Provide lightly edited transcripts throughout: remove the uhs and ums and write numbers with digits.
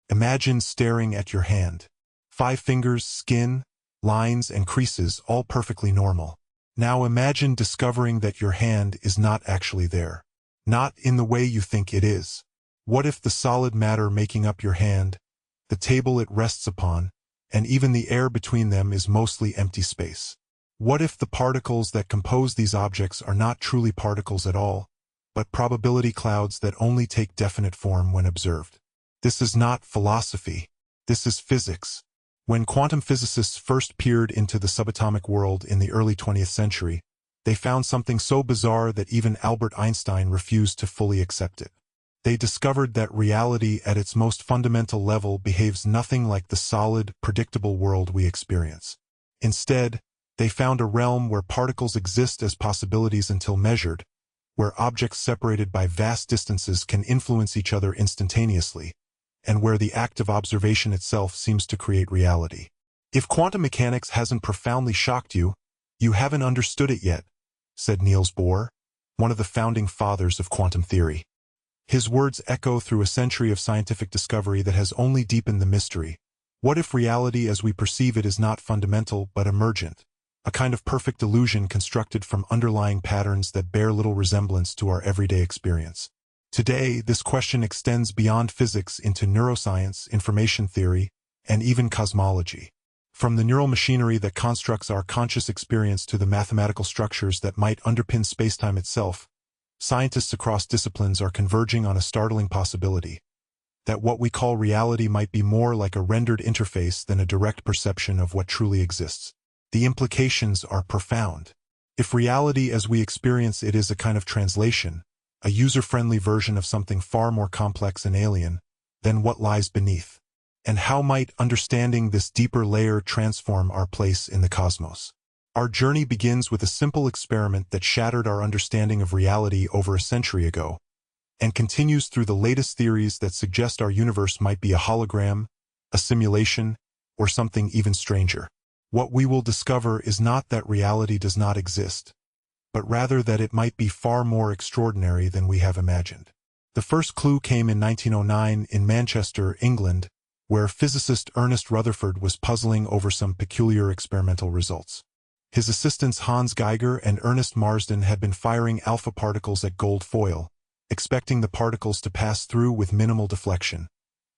Imagine staring at your hand. 5 fingers, skin, lines, and creases, all perfectly normal. Now imagine discovering that your hand is not actually there. Not in the way you think it is. What if the solid matter making up your hand, the table it rests upon, and even the air between them is mostly empty space? What if the particles that compose these objects are not truly particles at all, but probability clouds that only take definite form when observed? This is not philosophy. This is physics. When quantum physicists first peered into the subatomic world in the early 20th century, they found something so bizarre that even Albert Einstein refused to fully accept it. They discovered that reality at its most fundamental level behaves nothing like the solid, predictable world we experience. Instead, they found a realm where particles exist as possibilities until measured, where objects separated by vast distances can influence each other instantaneously, and where the act of observation itself seems to create reality. If quantum mechanics hasn't profoundly shocked you, you haven't understood it yet, said Niels Bohr, one of the founding fathers of quantum theory. His words echo through a century of scientific discovery that has only deepened the mystery. What if reality as we perceive it is not fundamental but emergent, a kind of perfect illusion constructed from underlying patterns that bear little resemblance to our everyday experience? Today, this question extends beyond physics into neuroscience, information theory, and even cosmology. From the neural machinery that constructs our conscious experience to the mathematical structures that might underpin spacetime itself, scientists across disciplines are converging on a startling possibility: that what we call reality might be more like a rendered interface than a direct perception of what truly exists. The implications are profound. If reality as we experience it is a kind of translation, a user-friendly version of something far more complex and alien, then what lies beneath? And how might understanding this deeper layer transform our place in the cosmos? Our journey begins with a simple experiment that shattered our understanding of reality over a century ago, and continues through the latest theories that suggest our universe might be a hologram, a simulation, or something even stranger. What we will discover is not that reality does not exist, but rather that it might be far more extraordinary than we have imagined. The first clue came in 1909 in Manchester, England, where physicist Ernest Rutherford was puzzling over some peculiar experimental results. His assistants Hans Geiger and Ernest Marsden had been firing alpha particles at gold foil, expecting the particles to pass through with minimal deflection,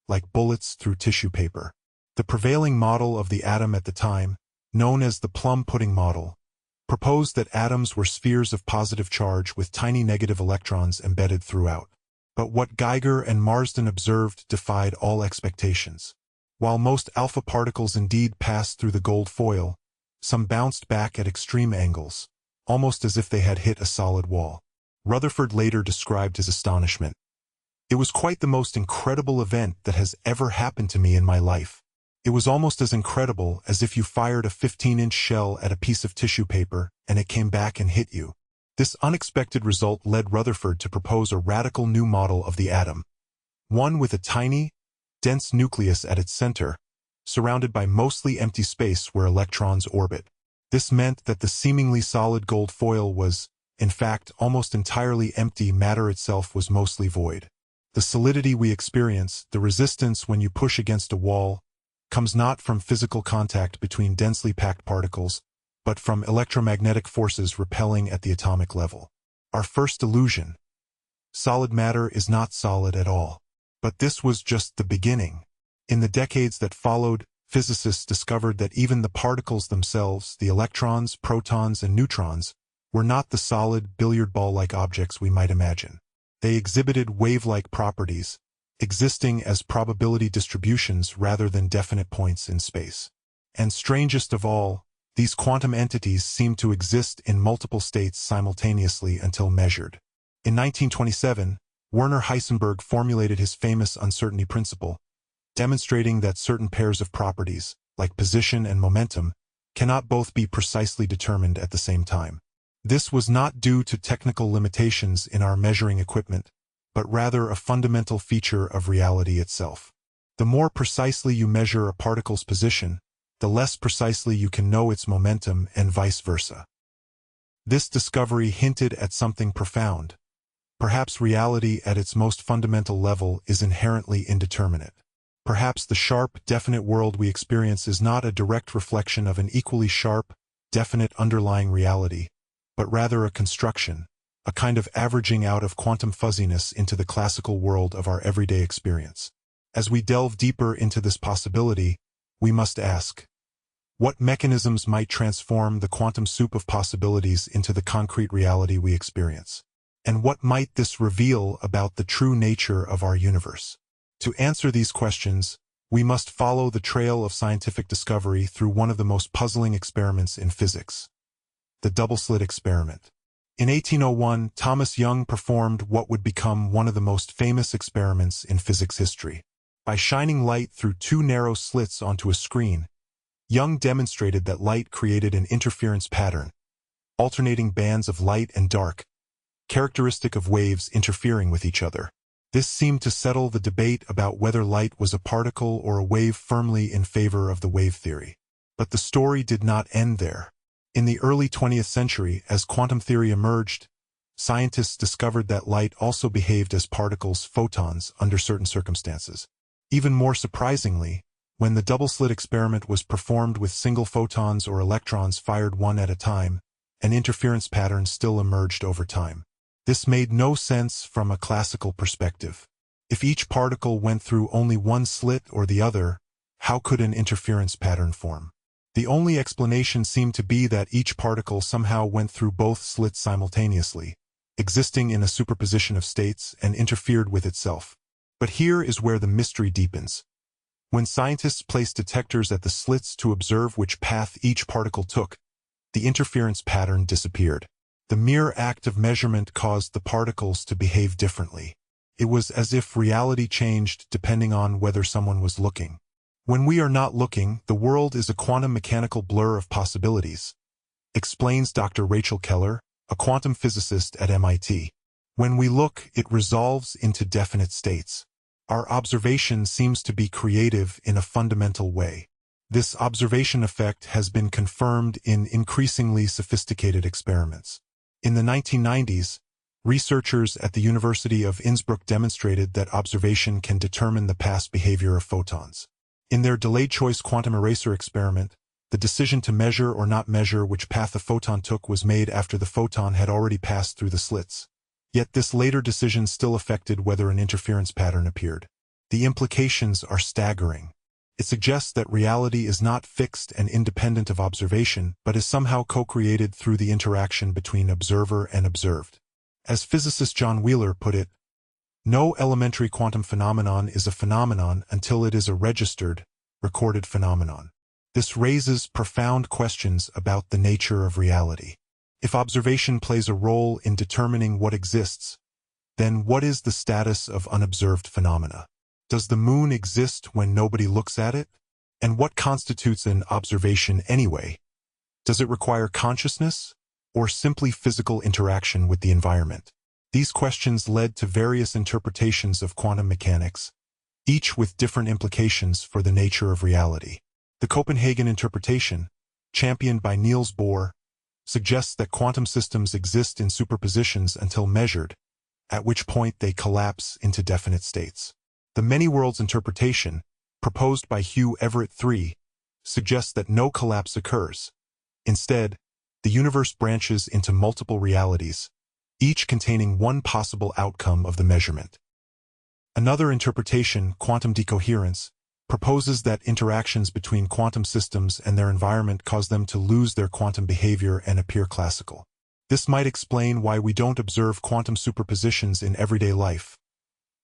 like bullets through tissue paper. The prevailing model of the atom at the time, known as the plum pudding model, proposed that atoms were spheres of positive charge with tiny negative electrons embedded throughout. But what Geiger and Marsden observed defied all expectations. While most alpha particles indeed passed through the gold foil, some bounced back at extreme angles, almost as if they had hit a solid wall. Rutherford later described his astonishment. "It was quite the most incredible event that has ever happened to me in my life. It was almost as incredible as if you fired a 15-inch shell at a piece of tissue paper and it came back and hit you." This unexpected result led Rutherford to propose a radical new model of the atom, one with a tiny, dense nucleus at its center, surrounded by mostly empty space where electrons orbit. This meant that the seemingly solid gold foil was, in fact, almost entirely empty. Matter itself was mostly void. The solidity we experience, the resistance when you push against a wall, comes not from physical contact between densely packed particles, but from electromagnetic forces repelling at the atomic level. Our first illusion: solid matter is not solid at all. But this was just the beginning. In the decades that followed, physicists discovered that even the particles themselves, the electrons, protons, and neutrons, were not the solid, billiard ball-like objects we might imagine. They exhibited wave-like properties, existing as probability distributions rather than definite points in space. And strangest of all, these quantum entities seemed to exist in multiple states simultaneously until measured. In 1927, Werner Heisenberg formulated his famous uncertainty principle, demonstrating that certain pairs of properties, like position and momentum, cannot both be precisely determined at the same time. This was not due to technical limitations in our measuring equipment, but rather a fundamental feature of reality itself. The more precisely you measure a particle's position, the less precisely you can know its momentum, and vice versa. This discovery hinted at something profound. Perhaps reality at its most fundamental level is inherently indeterminate. Perhaps the sharp, definite world we experience is not a direct reflection of an equally sharp, definite underlying reality, but rather a construction, a kind of averaging out of quantum fuzziness into the classical world of our everyday experience. As we delve deeper into this possibility, we must ask, what mechanisms might transform the quantum soup of possibilities into the concrete reality we experience? And what might this reveal about the true nature of our universe? To answer these questions, we must follow the trail of scientific discovery through one of the most puzzling experiments in physics, the double-slit experiment. In 1801, Thomas Young performed what would become one of the most famous experiments in physics history. By shining light through two narrow slits onto a screen, Young demonstrated that light created an interference pattern, alternating bands of light and dark, characteristic of waves interfering with each other. This seemed to settle the debate about whether light was a particle or a wave firmly in favor of the wave theory. But the story did not end there. In the early 20th century, as quantum theory emerged, scientists discovered that light also behaved as particles, photons, under certain circumstances. Even more surprisingly, when the double-slit experiment was performed with single photons or electrons fired one at a time, an interference pattern still emerged over time. This made no sense from a classical perspective. If each particle went through only one slit or the other, how could an interference pattern form? The only explanation seemed to be that each particle somehow went through both slits simultaneously, existing in a superposition of states and interfered with itself. But here is where the mystery deepens. When scientists placed detectors at the slits to observe which path each particle took, the interference pattern disappeared. The mere act of measurement caused the particles to behave differently. It was as if reality changed depending on whether someone was looking. When we are not looking, the world is a quantum mechanical blur of possibilities, explains Dr. Rachel Keller, a quantum physicist at MIT. When we look, it resolves into definite states. Our observation seems to be creative in a fundamental way. This observation effect has been confirmed in increasingly sophisticated experiments. In the 1990s, researchers at the University of Innsbruck demonstrated that observation can determine the past behavior of photons. In their delayed choice quantum eraser experiment, the decision to measure or not measure which path the photon took was made after the photon had already passed through the slits. Yet this later decision still affected whether an interference pattern appeared. The implications are staggering. It suggests that reality is not fixed and independent of observation, but is somehow co-created through the interaction between observer and observed. As physicist John Wheeler put it, no elementary quantum phenomenon is a phenomenon until it is a registered, recorded phenomenon. This raises profound questions about the nature of reality. If observation plays a role in determining what exists, then what is the status of unobserved phenomena? Does the moon exist when nobody looks at it? And what constitutes an observation anyway? Does it require consciousness, or simply physical interaction with the environment? These questions led to various interpretations of quantum mechanics, each with different implications for the nature of reality. The Copenhagen interpretation, championed by Niels Bohr, suggests that quantum systems exist in superpositions until measured, at which point they collapse into definite states. The many-worlds interpretation, proposed by Hugh Everett III, suggests that no collapse occurs. Instead, the universe branches into multiple realities, each containing one possible outcome of the measurement. Another interpretation, quantum decoherence, proposes that interactions between quantum systems and their environment cause them to lose their quantum behavior and appear classical. This might explain why we don't observe quantum superpositions in everyday life.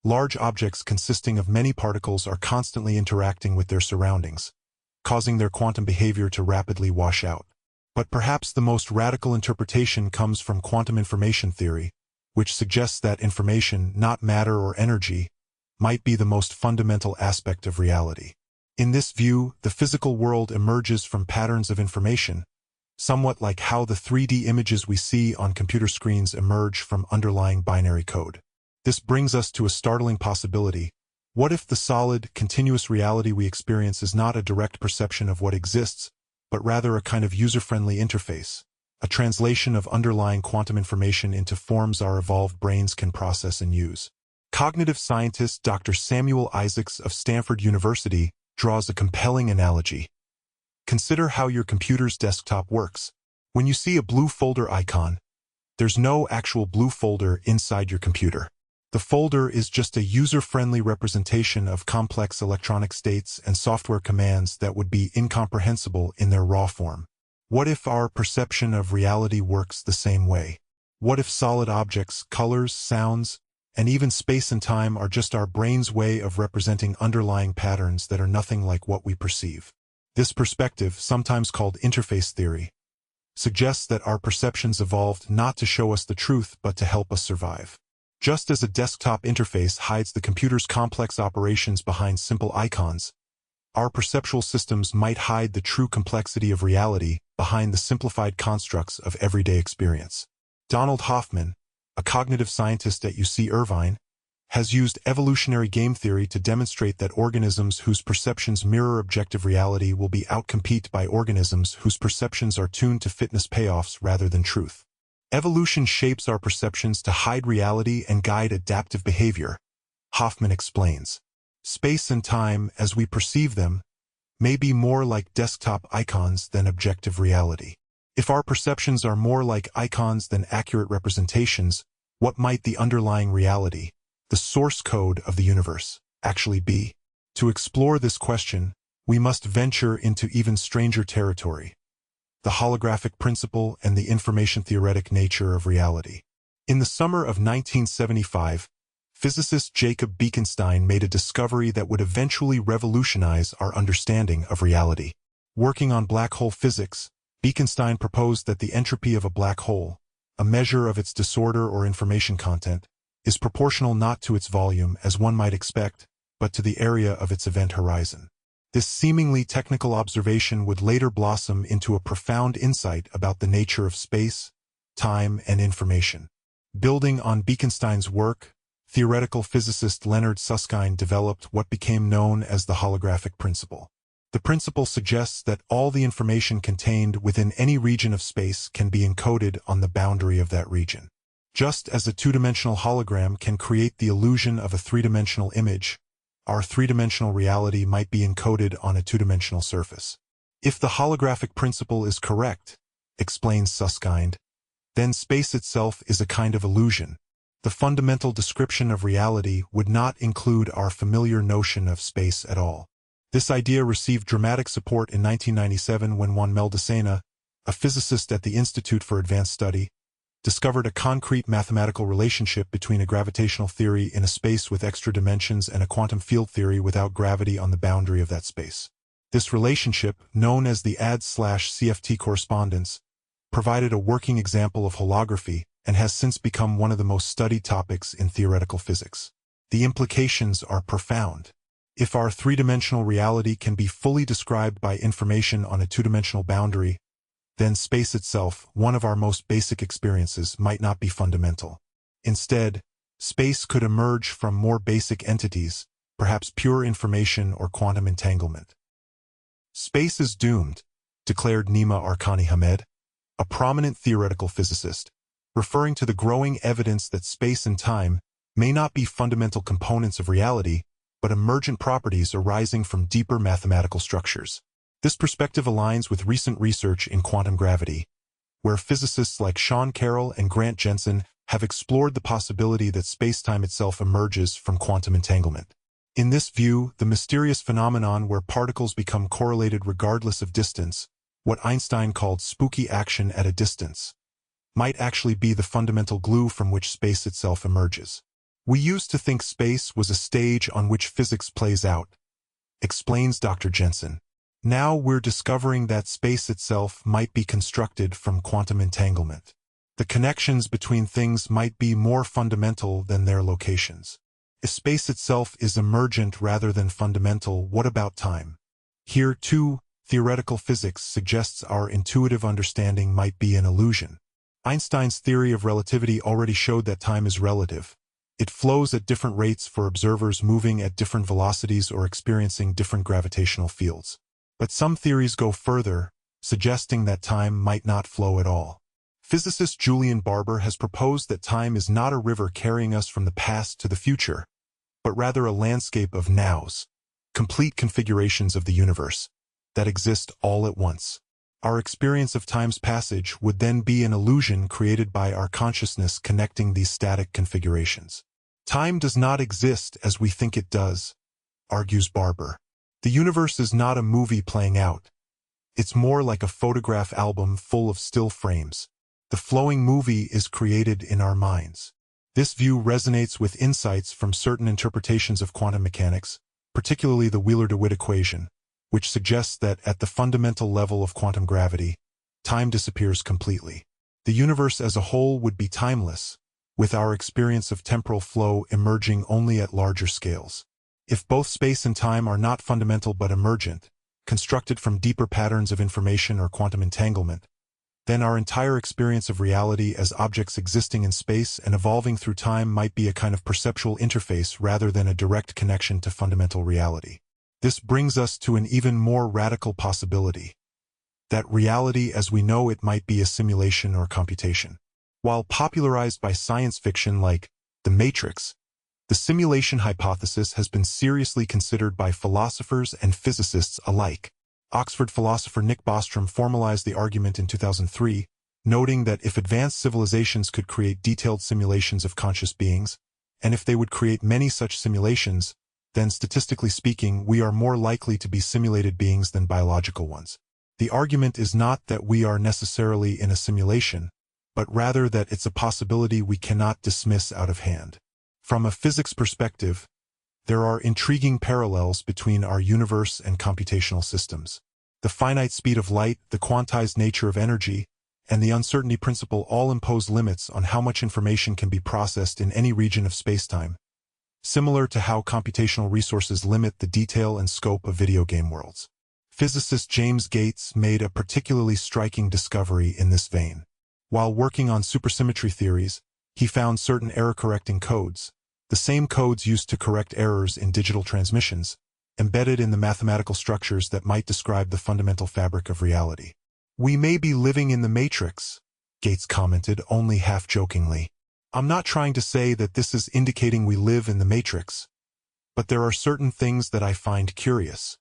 Large objects consisting of many particles are constantly interacting with their surroundings, causing their quantum behavior to rapidly wash out. But perhaps the most radical interpretation comes from quantum information theory, which suggests that information, not matter or energy, might be the most fundamental aspect of reality. In this view, the physical world emerges from patterns of information, somewhat like how the 3D images we see on computer screens emerge from underlying binary code. This brings us to a startling possibility. What if the solid, continuous reality we experience is not a direct perception of what exists, but rather a kind of user-friendly interface, a translation of underlying quantum information into forms our evolved brains can process and use? Cognitive scientist Dr. Samuel Isaacs of Stanford University draws a compelling analogy. Consider how your computer's desktop works. When you see a blue folder icon, there's no actual blue folder inside your computer. The folder is just a user-friendly representation of complex electronic states and software commands that would be incomprehensible in their raw form. What if our perception of reality works the same way? What if solid objects, colors, sounds, and even space and time are just our brain's way of representing underlying patterns that are nothing like what we perceive? This perspective, sometimes called interface theory, suggests that our perceptions evolved not to show us the truth but to help us survive. Just as a desktop interface hides the computer's complex operations behind simple icons, our perceptual systems might hide the true complexity of reality behind the simplified constructs of everyday experience. Donald Hoffman, a cognitive scientist at UC Irvine, has used evolutionary game theory to demonstrate that organisms whose perceptions mirror objective reality will be outcompeted by organisms whose perceptions are tuned to fitness payoffs rather than truth. Evolution shapes our perceptions to hide reality and guide adaptive behavior, Hoffman explains. Space and time, as we perceive them, may be more like desktop icons than objective reality. If our perceptions are more like icons than accurate representations, what might the underlying reality, the source code of the universe, actually be? To explore this question, we must venture into even stranger territory: the holographic principle and the information-theoretic nature of reality. In the summer of 1975, physicist Jacob Bekenstein made a discovery that would eventually revolutionize our understanding of reality. Working on black hole physics, Bekenstein proposed that the entropy of a black hole, a measure of its disorder or information content, is proportional not to its volume, as one might expect, but to the area of its event horizon. This seemingly technical observation would later blossom into a profound insight about the nature of space, time, and information. Building on Bekenstein's work, theoretical physicist Leonard Susskind developed what became known as the holographic principle. The principle suggests that all the information contained within any region of space can be encoded on the boundary of that region. Just as a two-dimensional hologram can create the illusion of a three-dimensional image, our three-dimensional reality might be encoded on a two-dimensional surface. If the holographic principle is correct, explains Susskind, then space itself is a kind of illusion. The fundamental description of reality would not include our familiar notion of space at all. This idea received dramatic support in 1997 when Juan Meldacena, a physicist at the Institute for Advanced Study, discovered a concrete mathematical relationship between a gravitational theory in a space with extra dimensions and a quantum field theory without gravity on the boundary of that space. This relationship, known as the AD/CFT correspondence, provided a working example of holography and has since become one of the most studied topics in theoretical physics. The implications are profound. If our three-dimensional reality can be fully described by information on a two-dimensional boundary, then space itself, one of our most basic experiences, might not be fundamental. Instead, space could emerge from more basic entities, perhaps pure information or quantum entanglement. Space is doomed, declared Nima Arkani Hamed, a prominent theoretical physicist, referring to the growing evidence that space and time may not be fundamental components of reality, but emergent properties arising from deeper mathematical structures. This perspective aligns with recent research in quantum gravity, where physicists like Sean Carroll and Grant Jensen have explored the possibility that space-time itself emerges from quantum entanglement. In this view, the mysterious phenomenon where particles become correlated regardless of distance, what Einstein called spooky action at a distance, might actually be the fundamental glue from which space itself emerges. We used to think space was a stage on which physics plays out, explains Dr. Jensen. Now we're discovering that space itself might be constructed from quantum entanglement. The connections between things might be more fundamental than their locations. If space itself is emergent rather than fundamental, what about time? Here, too, theoretical physics suggests our intuitive understanding might be an illusion. Einstein's theory of relativity already showed that time is relative. It flows at different rates for observers moving at different velocities or experiencing different gravitational fields. But some theories go further, suggesting that time might not flow at all. Physicist Julian Barber has proposed that time is not a river carrying us from the past to the future, but rather a landscape of nows, complete configurations of the universe, that exist all at once. Our experience of time's passage would then be an illusion created by our consciousness connecting these static configurations. Time does not exist as we think it does, argues Barber. The universe is not a movie playing out. It's more like a photograph album full of still frames. The flowing movie is created in our minds. This view resonates with insights from certain interpretations of quantum mechanics, particularly the Wheeler-DeWitt equation, which suggests that at the fundamental level of quantum gravity, time disappears completely. The universe as a whole would be timeless, with our experience of temporal flow emerging only at larger scales. If both space and time are not fundamental but emergent, constructed from deeper patterns of information or quantum entanglement, then our entire experience of reality as objects existing in space and evolving through time might be a kind of perceptual interface rather than a direct connection to fundamental reality. This brings us to an even more radical possibility, that reality as we know it might be a simulation or computation. While popularized by science fiction like The Matrix, the simulation hypothesis has been seriously considered by philosophers and physicists alike. Oxford philosopher Nick Bostrom formalized the argument in 2003, noting that if advanced civilizations could create detailed simulations of conscious beings, and if they would create many such simulations, then statistically speaking, we are more likely to be simulated beings than biological ones. The argument is not that we are necessarily in a simulation, but rather that it's a possibility we cannot dismiss out of hand. From a physics perspective, there are intriguing parallels between our universe and computational systems. The finite speed of light, the quantized nature of energy, and the uncertainty principle all impose limits on how much information can be processed in any region of spacetime, similar to how computational resources limit the detail and scope of video game worlds. Physicist James Gates made a particularly striking discovery in this vein. While working on supersymmetry theories, he found certain error-correcting codes, the same codes used to correct errors in digital transmissions, embedded in the mathematical structures that might describe the fundamental fabric of reality. "We may be living in the Matrix," Gates commented only half-jokingly. "I'm not trying to say that this is indicating we live in the Matrix, but there are certain things that I find curious."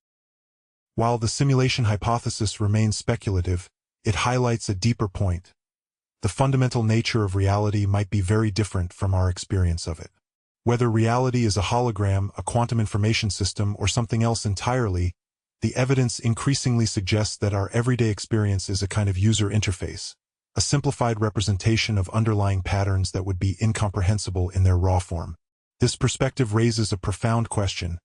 While the simulation hypothesis remains speculative, it highlights a deeper point. The fundamental nature of reality might be very different from our experience of it. Whether reality is a hologram, a quantum information system, or something else entirely, the evidence increasingly suggests that our everyday experience is a kind of user interface, a simplified representation of underlying patterns that would be incomprehensible in their raw form. This perspective raises a profound question.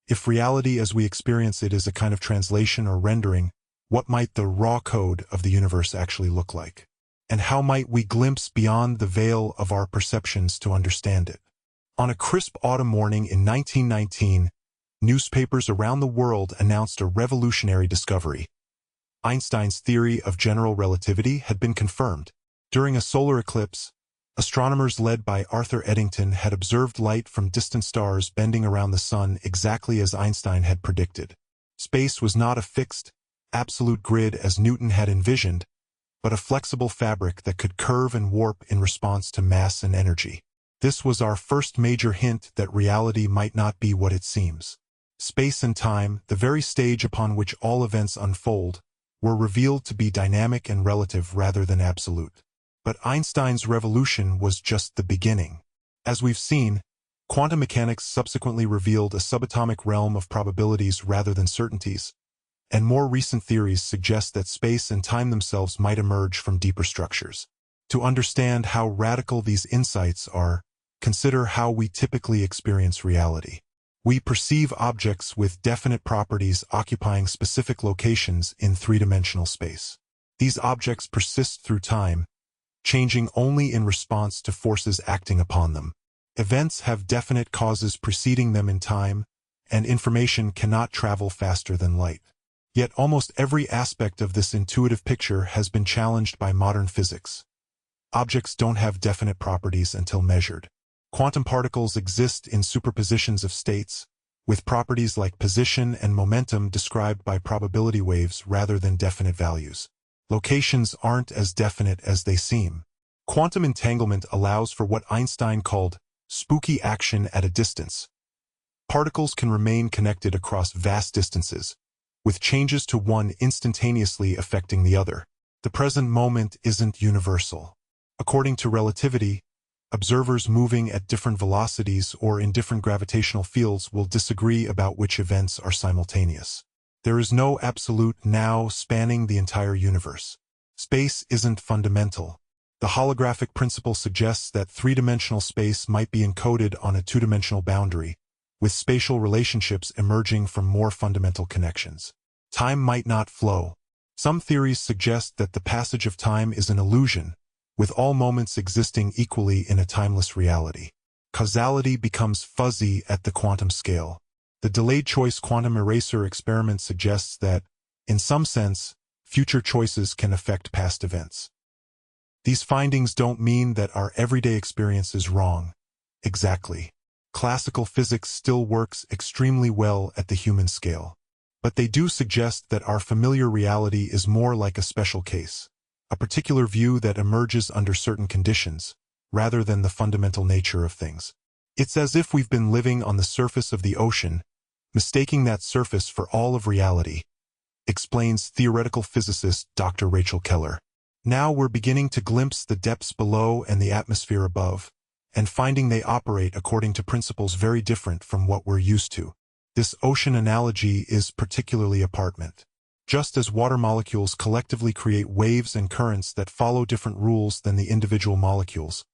If reality as we experience it is a kind of translation or rendering, what might the raw code of the universe actually look like? And how might we glimpse beyond the veil of our perceptions to understand it? On a crisp autumn morning in 1919, newspapers around the world announced a revolutionary discovery. Einstein's theory of general relativity had been confirmed. During a solar eclipse, astronomers led by Arthur Eddington had observed light from distant stars bending around the sun exactly as Einstein had predicted. Space was not a fixed, absolute grid as Newton had envisioned, but a flexible fabric that could curve and warp in response to mass and energy. This was our first major hint that reality might not be what it seems. Space and time, the very stage upon which all events unfold, were revealed to be dynamic and relative rather than absolute. But Einstein's revolution was just the beginning. As we've seen, quantum mechanics subsequently revealed a subatomic realm of probabilities rather than certainties, and more recent theories suggest that space and time themselves might emerge from deeper structures. To understand how radical these insights are, consider how we typically experience reality. We perceive objects with definite properties occupying specific locations in three-dimensional space. These objects persist through time, changing only in response to forces acting upon them. Events have definite causes preceding them in time, and information cannot travel faster than light. Yet almost every aspect of this intuitive picture has been challenged by modern physics. Objects don't have definite properties until measured. Quantum particles exist in superpositions of states, with properties like position and momentum described by probability waves rather than definite values. Locations aren't as definite as they seem. Quantum entanglement allows for what Einstein called spooky action at a distance. Particles can remain connected across vast distances, with changes to one instantaneously affecting the other. The present moment isn't universal. According to relativity, observers moving at different velocities or in different gravitational fields will disagree about which events are simultaneous. There is no absolute now spanning the entire universe. Space isn't fundamental. The holographic principle suggests that three-dimensional space might be encoded on a two-dimensional boundary, with spatial relationships emerging from more fundamental connections. Time might not flow. Some theories suggest that the passage of time is an illusion, with all moments existing equally in a timeless reality. Causality becomes fuzzy at the quantum scale. The delayed choice quantum eraser experiment suggests that, in some sense, future choices can affect past events. These findings don't mean that our everyday experience is wrong. Exactly. Classical physics still works extremely well at the human scale. But they do suggest that our familiar reality is more like a special case, a particular view that emerges under certain conditions, rather than the fundamental nature of things. It's as if we've been living on the surface of the ocean, mistaking that surface for all of reality, explains theoretical physicist Dr. Rachel Keller. Now we're beginning to glimpse the depths below and the atmosphere above, and finding they operate according to principles very different from what we're used to. This ocean analogy is particularly pertinent. Just as water molecules collectively create waves and currents that follow different rules than the individual molecules,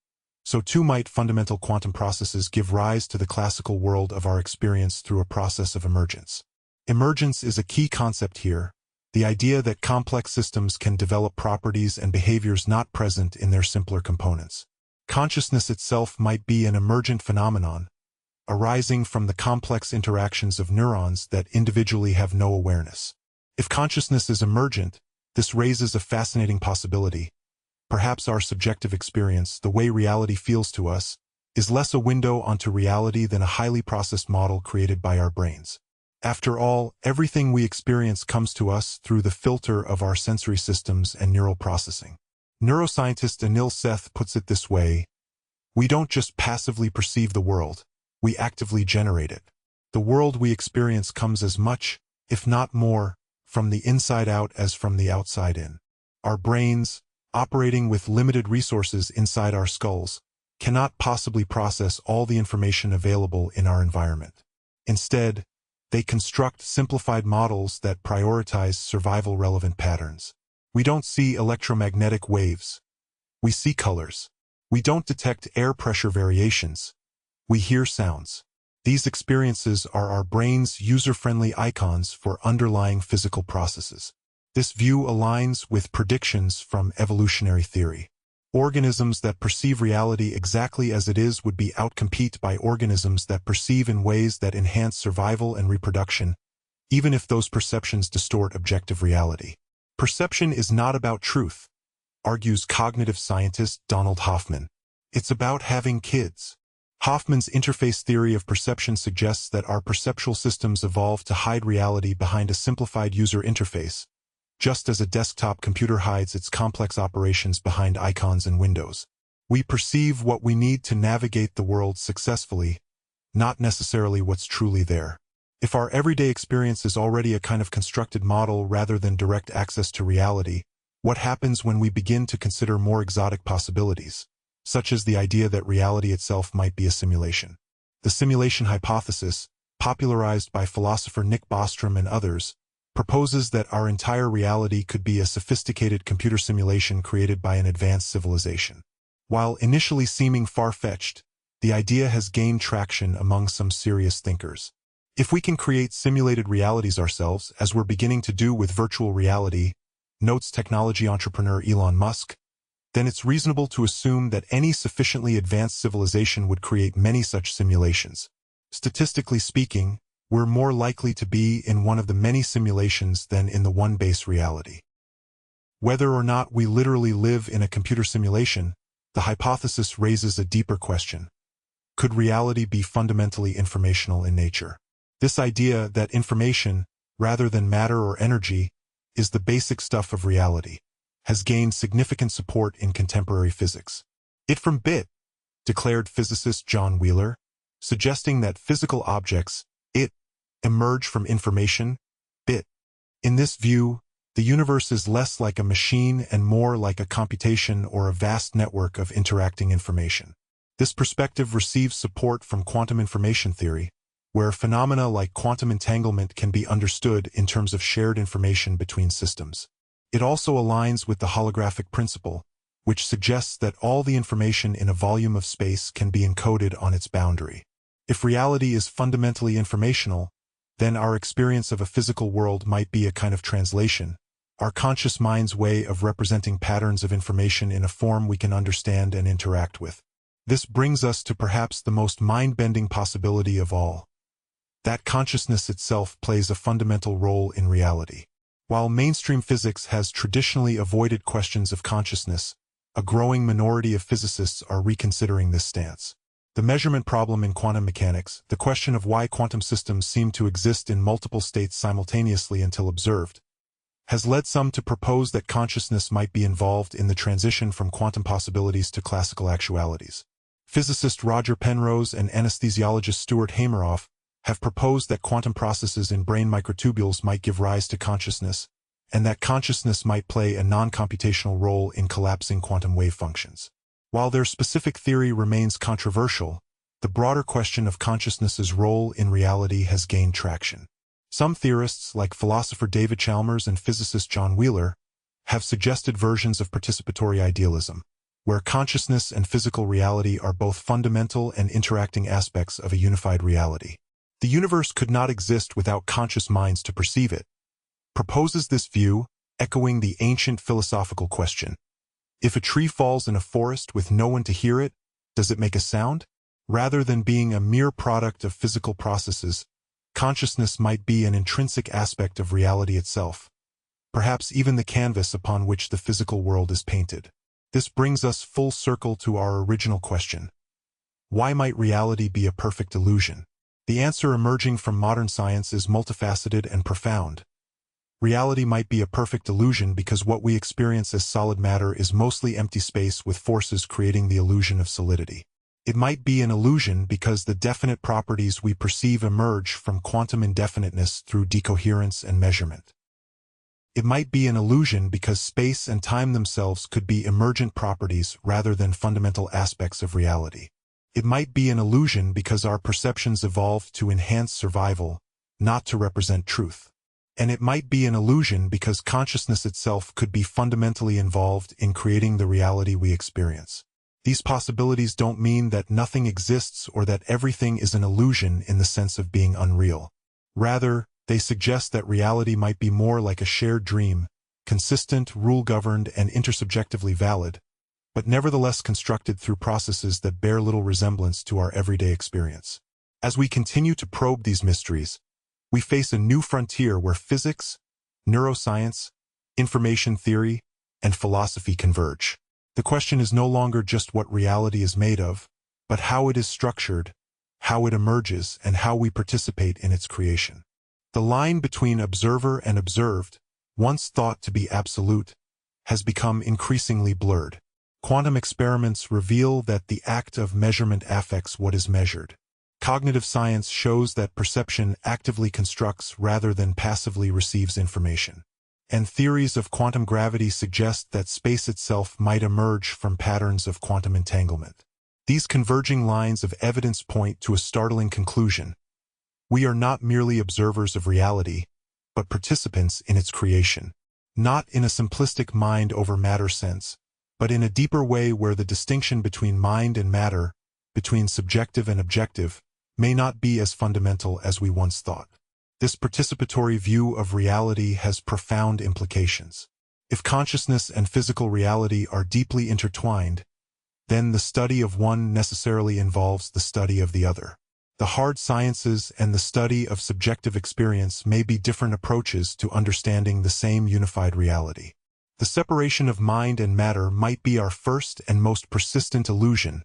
so too might fundamental quantum processes give rise to the classical world of our experience through a process of emergence. Emergence is a key concept here, the idea that complex systems can develop properties and behaviors not present in their simpler components. Consciousness itself might be an emergent phenomenon, arising from the complex interactions of neurons that individually have no awareness. If consciousness is emergent, this raises a fascinating possibility. Perhaps our subjective experience, the way reality feels to us, is less a window onto reality than a highly processed model created by our brains. After all, everything we experience comes to us through the filter of our sensory systems and neural processing. Neuroscientist Anil Seth puts it this way: we don't just passively perceive the world, we actively generate it. The world we experience comes as much, if not more, from the inside out as from the outside in. Our brains, operating with limited resources inside our skulls, cannot possibly process all the information available in our environment. Instead, they construct simplified models that prioritize survival-relevant patterns. We don't see electromagnetic waves. We see colors. We don't detect air pressure variations. We hear sounds. These experiences are our brain's user-friendly icons for underlying physical processes. This view aligns with predictions from evolutionary theory. Organisms that perceive reality exactly as it is would be outcompeted by organisms that perceive in ways that enhance survival and reproduction, even if those perceptions distort objective reality. Perception is not about truth, argues cognitive scientist Donald Hoffman. It's about having kids. Hoffman's interface theory of perception suggests that our perceptual systems evolved to hide reality behind a simplified user interface, just as a desktop computer hides its complex operations behind icons and windows. We perceive what we need to navigate the world successfully, not necessarily what's truly there. If our everyday experience is already a kind of constructed model rather than direct access to reality, what happens when we begin to consider more exotic possibilities, such as the idea that reality itself might be a simulation? The simulation hypothesis, popularized by philosopher Nick Bostrom and others, proposes that our entire reality could be a sophisticated computer simulation created by an advanced civilization. While initially seeming far-fetched, the idea has gained traction among some serious thinkers. If we can create simulated realities ourselves, as we're beginning to do with virtual reality, notes technology entrepreneur Elon Musk, then it's reasonable to assume that any sufficiently advanced civilization would create many such simulations. Statistically speaking, we're more likely to be in one of the many simulations than in the one base reality. Whether or not we literally live in a computer simulation, the hypothesis raises a deeper question. Could reality be fundamentally informational in nature? This idea that information, rather than matter or energy, is the basic stuff of reality, has gained significant support in contemporary physics. It from bit, declared physicist John Wheeler, suggesting that physical objects, it, emerge from information, bit. In this view, the universe is less like a machine and more like a computation or a vast network of interacting information. This perspective receives support from quantum information theory, where phenomena like quantum entanglement can be understood in terms of shared information between systems. It also aligns with the holographic principle, which suggests that all the information in a volume of space can be encoded on its boundary. If reality is fundamentally informational, then our experience of a physical world might be a kind of translation, our conscious mind's way of representing patterns of information in a form we can understand and interact with. This brings us to perhaps the most mind-bending possibility of all, that consciousness itself plays a fundamental role in reality. While mainstream physics has traditionally avoided questions of consciousness, a growing minority of physicists are reconsidering this stance. The measurement problem in quantum mechanics, the question of why quantum systems seem to exist in multiple states simultaneously until observed, has led some to propose that consciousness might be involved in the transition from quantum possibilities to classical actualities. Physicist Roger Penrose and anesthesiologist Stuart Hameroff have proposed that quantum processes in brain microtubules might give rise to consciousness, and that consciousness might play a non-computational role in collapsing quantum wave functions. While their specific theory remains controversial, the broader question of consciousness's role in reality has gained traction. Some theorists, like philosopher David Chalmers and physicist John Wheeler, have suggested versions of participatory idealism, where consciousness and physical reality are both fundamental and interacting aspects of a unified reality. The universe could not exist without conscious minds to perceive it, proposes this view, echoing the ancient philosophical question: if a tree falls in a forest with no one to hear it, does it make a sound? Rather than being a mere product of physical processes, consciousness might be an intrinsic aspect of reality itself, perhaps even the canvas upon which the physical world is painted. This brings us full circle to our original question: why might reality be a perfect illusion? The answer emerging from modern science is multifaceted and profound. Reality might be a perfect illusion because what we experience as solid matter is mostly empty space with forces creating the illusion of solidity. It might be an illusion because the definite properties we perceive emerge from quantum indefiniteness through decoherence and measurement. It might be an illusion because space and time themselves could be emergent properties rather than fundamental aspects of reality. It might be an illusion because our perceptions evolved to enhance survival, not to represent truth. And it might be an illusion because consciousness itself could be fundamentally involved in creating the reality we experience. These possibilities don't mean that nothing exists or that everything is an illusion in the sense of being unreal. Rather, they suggest that reality might be more like a shared dream, consistent, rule-governed, and intersubjectively valid, but nevertheless constructed through processes that bear little resemblance to our everyday experience. As we continue to probe these mysteries, we face a new frontier where physics, neuroscience, information theory, and philosophy converge. The question is no longer just what reality is made of, but how it is structured, how it emerges, and how we participate in its creation. The line between observer and observed, once thought to be absolute, has become increasingly blurred. Quantum experiments reveal that the act of measurement affects what is measured. Cognitive science shows that perception actively constructs rather than passively receives information. And theories of quantum gravity suggest that space itself might emerge from patterns of quantum entanglement. These converging lines of evidence point to a startling conclusion. We are not merely observers of reality, but participants in its creation. Not in a simplistic mind over matter sense, but in a deeper way where the distinction between mind and matter, between subjective and objective, may not be as fundamental as we once thought. This participatory view of reality has profound implications. If consciousness and physical reality are deeply intertwined, then the study of one necessarily involves the study of the other. The hard sciences and the study of subjective experience may be different approaches to understanding the same unified reality. The separation of mind and matter might be our first and most persistent illusion,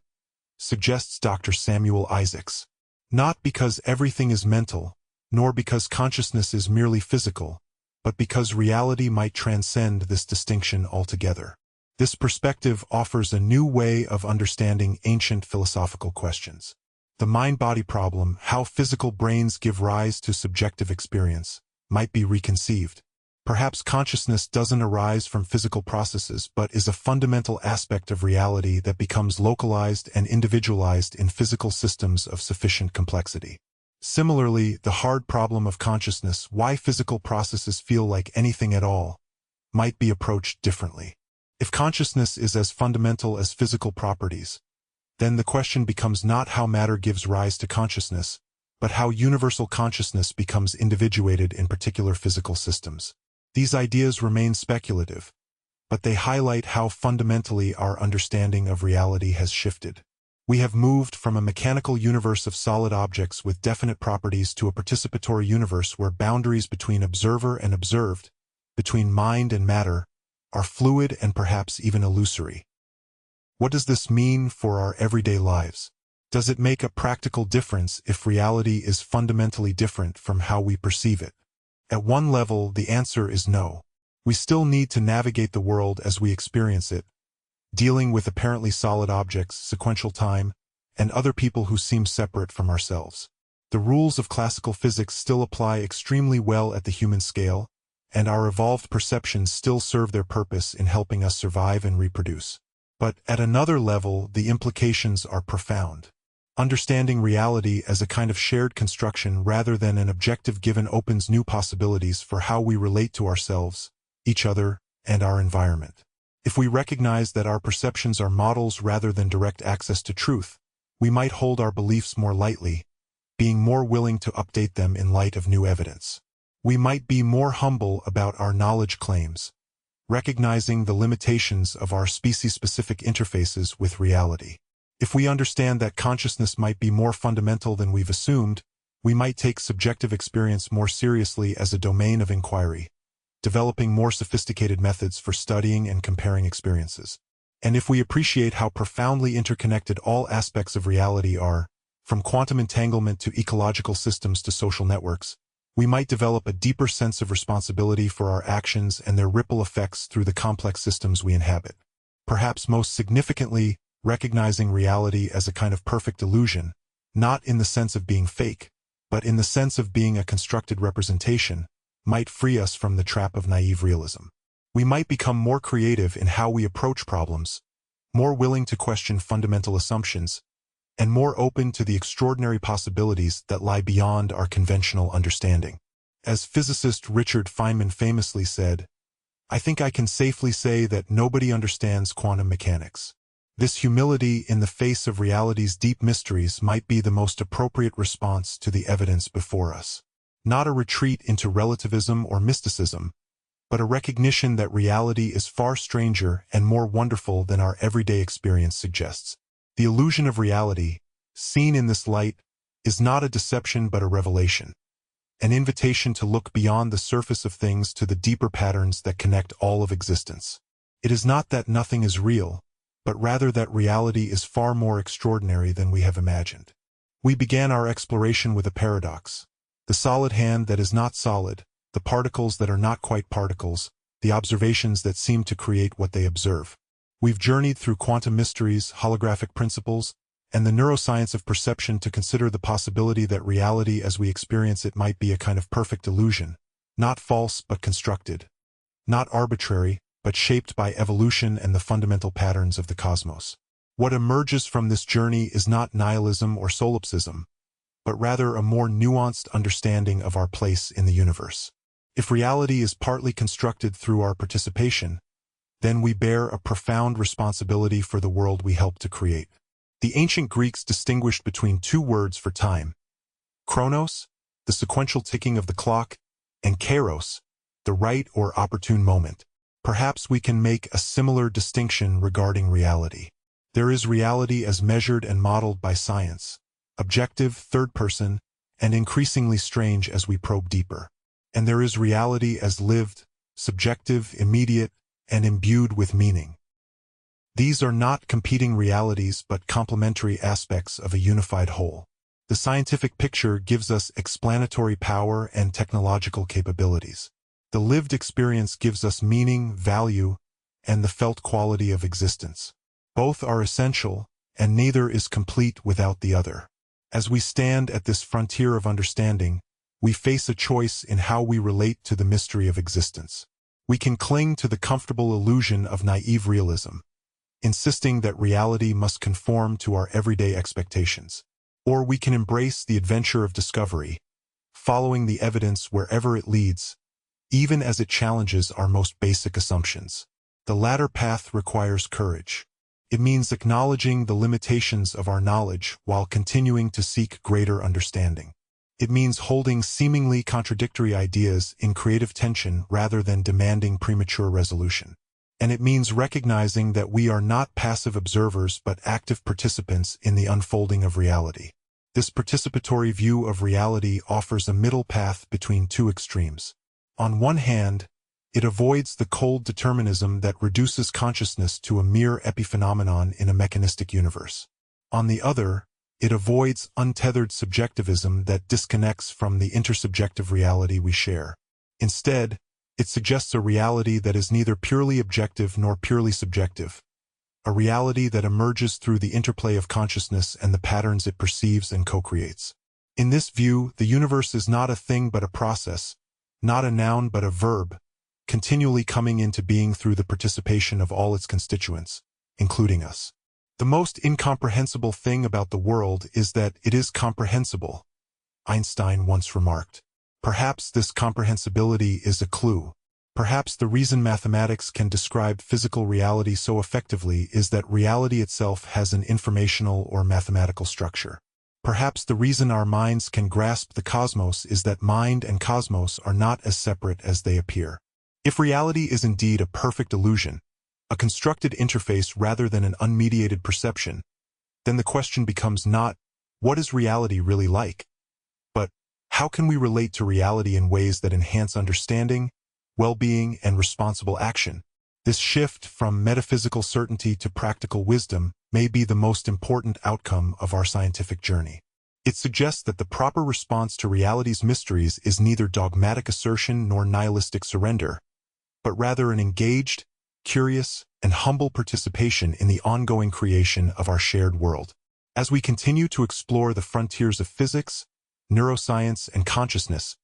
suggests Dr. Samuel Isaacs. Not because everything is mental, nor because consciousness is merely physical, but because reality might transcend this distinction altogether. This perspective offers a new way of understanding ancient philosophical questions. The mind-body problem, how physical brains give rise to subjective experience, might be reconceived. Perhaps consciousness doesn't arise from physical processes but is a fundamental aspect of reality that becomes localized and individualized in physical systems of sufficient complexity. Similarly, the hard problem of consciousness, why physical processes feel like anything at all, might be approached differently. If consciousness is as fundamental as physical properties, then the question becomes not how matter gives rise to consciousness, but how universal consciousness becomes individuated in particular physical systems. These ideas remain speculative, but they highlight how fundamentally our understanding of reality has shifted. We have moved from a mechanical universe of solid objects with definite properties to a participatory universe where boundaries between observer and observed, between mind and matter, are fluid and perhaps even illusory. What does this mean for our everyday lives? Does it make a practical difference if reality is fundamentally different from how we perceive it? At one level, the answer is no. We still need to navigate the world as we experience it, dealing with apparently solid objects, sequential time, and other people who seem separate from ourselves. The rules of classical physics still apply extremely well at the human scale, and our evolved perceptions still serve their purpose in helping us survive and reproduce. But at another level, the implications are profound. Understanding reality as a kind of shared construction rather than an objective given opens new possibilities for how we relate to ourselves, each other, and our environment. If we recognize that our perceptions are models rather than direct access to truth, we might hold our beliefs more lightly, being more willing to update them in light of new evidence. We might be more humble about our knowledge claims, recognizing the limitations of our species-specific interfaces with reality. If we understand that consciousness might be more fundamental than we've assumed, we might take subjective experience more seriously as a domain of inquiry, developing more sophisticated methods for studying and comparing experiences. And if we appreciate how profoundly interconnected all aspects of reality are, from quantum entanglement to ecological systems to social networks, we might develop a deeper sense of responsibility for our actions and their ripple effects through the complex systems we inhabit. Perhaps most significantly, recognizing reality as a kind of perfect illusion, not in the sense of being fake, but in the sense of being a constructed representation, might free us from the trap of naive realism. We might become more creative in how we approach problems, more willing to question fundamental assumptions, and more open to the extraordinary possibilities that lie beyond our conventional understanding. As physicist Richard Feynman famously said, "I think I can safely say that nobody understands quantum mechanics." This humility in the face of reality's deep mysteries might be the most appropriate response to the evidence before us. Not a retreat into relativism or mysticism, but a recognition that reality is far stranger and more wonderful than our everyday experience suggests. The illusion of reality, seen in this light, is not a deception but a revelation, an invitation to look beyond the surface of things to the deeper patterns that connect all of existence. It is not that nothing is real, but rather that reality is far more extraordinary than we have imagined. We began our exploration with a paradox: the solid hand that is not solid, the particles that are not quite particles, the observations that seem to create what they observe. We've journeyed through quantum mysteries, holographic principles, and the neuroscience of perception to consider the possibility that reality as we experience it might be a kind of perfect illusion, not false but constructed, not arbitrary, but shaped by evolution and the fundamental patterns of the cosmos. What emerges from this journey is not nihilism or solipsism, but rather a more nuanced understanding of our place in the universe. If reality is partly constructed through our participation, then we bear a profound responsibility for the world we help to create. The ancient Greeks distinguished between two words for time: chronos, the sequential ticking of the clock, and kairos, the right or opportune moment. Perhaps we can make a similar distinction regarding reality. There is reality as measured and modeled by science, objective, third-person, and increasingly strange as we probe deeper. And there is reality as lived, subjective, immediate, and imbued with meaning. These are not competing realities but complementary aspects of a unified whole. The scientific picture gives us explanatory power and technological capabilities. The lived experience gives us meaning, value, and the felt quality of existence. Both are essential, and neither is complete without the other. As we stand at this frontier of understanding, we face a choice in how we relate to the mystery of existence. We can cling to the comfortable illusion of naive realism, insisting that reality must conform to our everyday expectations. Or we can embrace the adventure of discovery, following the evidence wherever it leads, even as it challenges our most basic assumptions. The latter path requires courage. It means acknowledging the limitations of our knowledge while continuing to seek greater understanding. It means holding seemingly contradictory ideas in creative tension rather than demanding premature resolution. And it means recognizing that we are not passive observers but active participants in the unfolding of reality. This participatory view of reality offers a middle path between two extremes. On one hand, it avoids the cold determinism that reduces consciousness to a mere epiphenomenon in a mechanistic universe. On the other, it avoids untethered subjectivism that disconnects from the intersubjective reality we share. Instead, it suggests a reality that is neither purely objective nor purely subjective, a reality that emerges through the interplay of consciousness and the patterns it perceives and co-creates. In this view, the universe is not a thing but a process, not a noun but a verb, continually coming into being through the participation of all its constituents, including us. The most incomprehensible thing about the world is that it is comprehensible, Einstein once remarked. Perhaps this comprehensibility is a clue. Perhaps the reason mathematics can describe physical reality so effectively is that reality itself has an informational or mathematical structure. Perhaps the reason our minds can grasp the cosmos is that mind and cosmos are not as separate as they appear. If reality is indeed a perfect illusion, a constructed interface rather than an unmediated perception, then the question becomes not, what is reality really like? But, how can we relate to reality in ways that enhance understanding, well-being, and responsible action? This shift from metaphysical certainty to practical wisdom may be the most important outcome of our scientific journey. It suggests that the proper response to reality's mysteries is neither dogmatic assertion nor nihilistic surrender, but rather an engaged, curious, and humble participation in the ongoing creation of our shared world. As we continue to explore the frontiers of physics, neuroscience, and consciousness,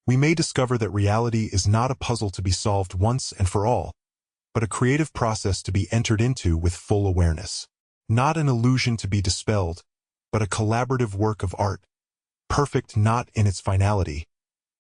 we may discover that reality is not a puzzle to be solved once and for all, but a creative process to be entered into with full awareness. Not an illusion to be dispelled, but a collaborative work of art, perfect not in its finality,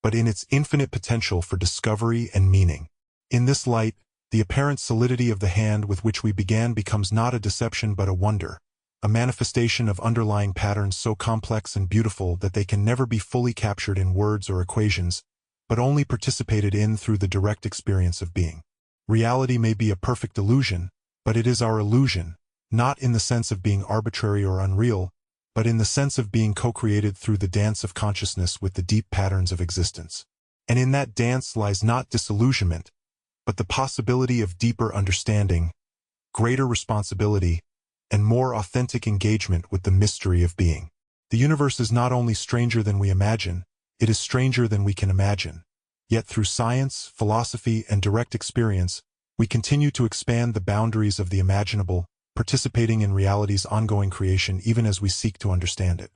but in its infinite potential for discovery and meaning. In this light, the apparent solidity of the hand with which we began becomes not a deception but a wonder, a manifestation of underlying patterns so complex and beautiful that they can never be fully captured in words or equations, but only participated in through the direct experience of being. Reality may be a perfect illusion, but it is our illusion, not in the sense of being arbitrary or unreal, but in the sense of being co-created through the dance of consciousness with the deep patterns of existence. And in that dance lies not disillusionment, but the possibility of deeper understanding, greater responsibility, and more authentic engagement with the mystery of being. The universe is not only stranger than we imagine, it is stranger than we can imagine. Yet through science, philosophy, and direct experience, we continue to expand the boundaries of the imaginable, participating in reality's ongoing creation even as we seek to understand it.